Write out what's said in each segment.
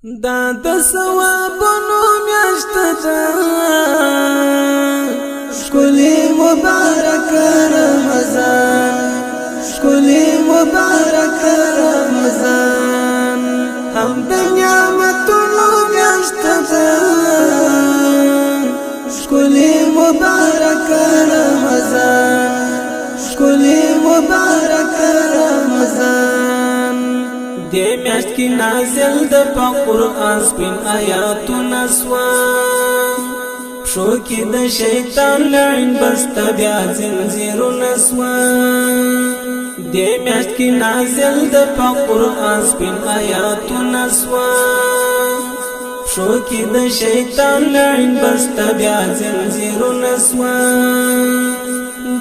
دا د ثوابونو میاشت ده ښکلی مبارک رمضان ښکلی مبارک رمضان هم د نعمتونو میاشت ده ښکلی مبارک رمضان ښکلی مبارک رمضان دې میاشت کې نازل د قرآن سپین آیاتونه سوا شو کې د شیطان لعن بست بیا زنځیرونه سوا دې میاشت کې نازل د قرآن سپین آیاتونه سوا شو کې د شیطان لعن بست بیا زنځیرونه سوا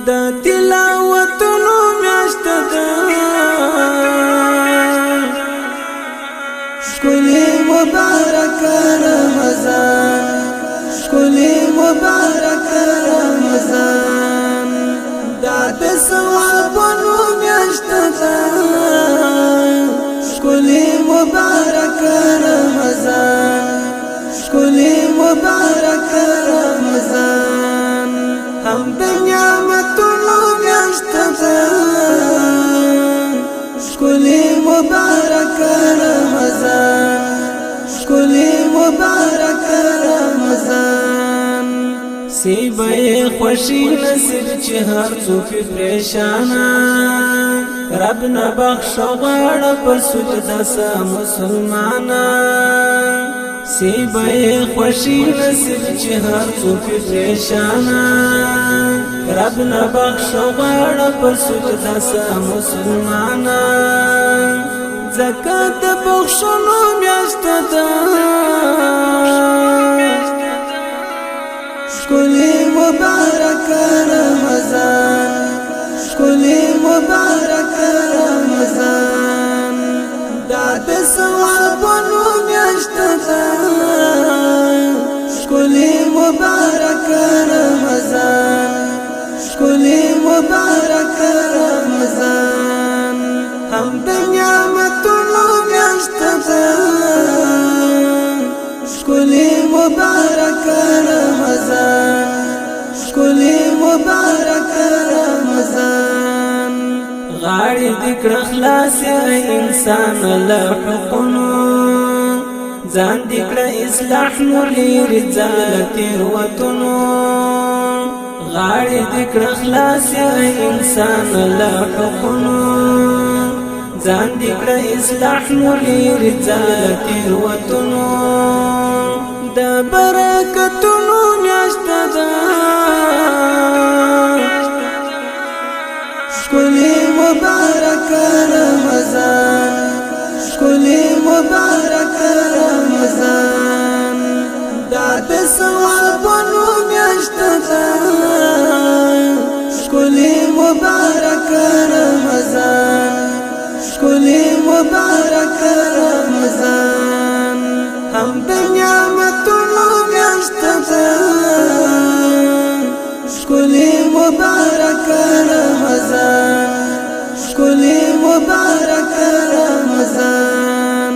د تلاوتونو میاشت ده ښکلی مبارک رمضان ښکلی مبارک رمضان دا د ثوابونو میاشت ده ښکلی مبارک رمضان ښکلی مبارک رمضان هم د نعمتونو میاشت ده ښکلی مبارک رمضان ښکلی مبارک رمضان سی به خوشی نصیب چې هر څوک پریشانا رب نه بخښ غواړه په سجده سه مسلمانا سی به خوشی نصیب چې هر څوک پریشانا رب نه بخښ غواړه په سجده سه مسلمانا زکات بخشنو میاشت ده ښکلی مبارک رمضان ښکلی مبارک رمضان دا د ثوابونو میاشت ده ښکلی مبارک رمضان ښکلی مبارک رمضان هم د نعمتونو میاشت ده ښکلی مبارک رمضان ښکلی مبارک رمضان غاړې دې کړه خلاص انسان له حقونو ځان دې کړه اصلاح نور لري ځاله تېروتنو غاړې دې کړه خلاص انسان له حقونو ځان دې کړه اصلاح نور لري ځاله تېروتنو د برکتونو میاشت ده ښکلی مبارک رمضان ښکلی مبارک رمضان دا د ثوابونو میاشت ده ښکلی مبارک رمضان ښکلی مبارک رمضان هم د نعمتونو میاشت ده ښکلی مبارک رمضان ښکلی مبارک رمضان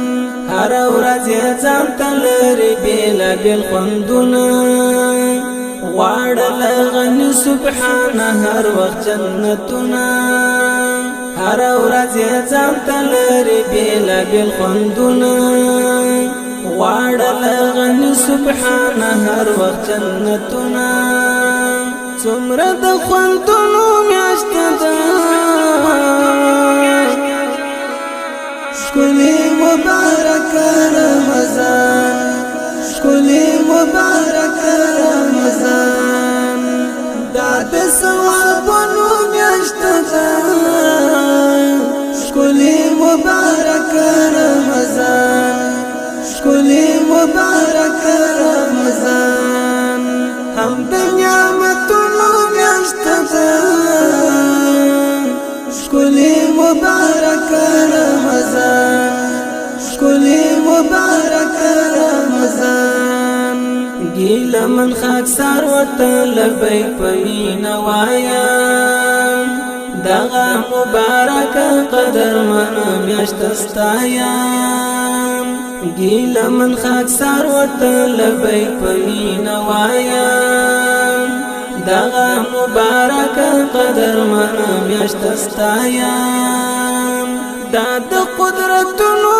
هر ورځ ځان ته لري بېلابېل خوندونه غواړه له غني سبحانه هر وخت جنتونه هر ورځ ځان ته لري بېلابېل خوندونه غواړه له غني سبحانه هر وخت جنتونه څومره د خوندونو میاشت ده ښکلی مبارک رمضان ښکلی مبارک رمضان دا د ثوابونو میاشت ده ښکلی مبارک رمضان ښکلی مبارک رمضان هم د نعمتونو میاشت ده ښکلی مبارک رمضان ښکلی مبارک رمضان ګیله من خاکسار ورته لبیک په مینه وایم دغه مبارک قدر من میاشت ستایم ګیله من خاکسار ورته لبیک په مینه وایم دغه مبارک قدرمنه میاشت ستایم دا د قدرتونو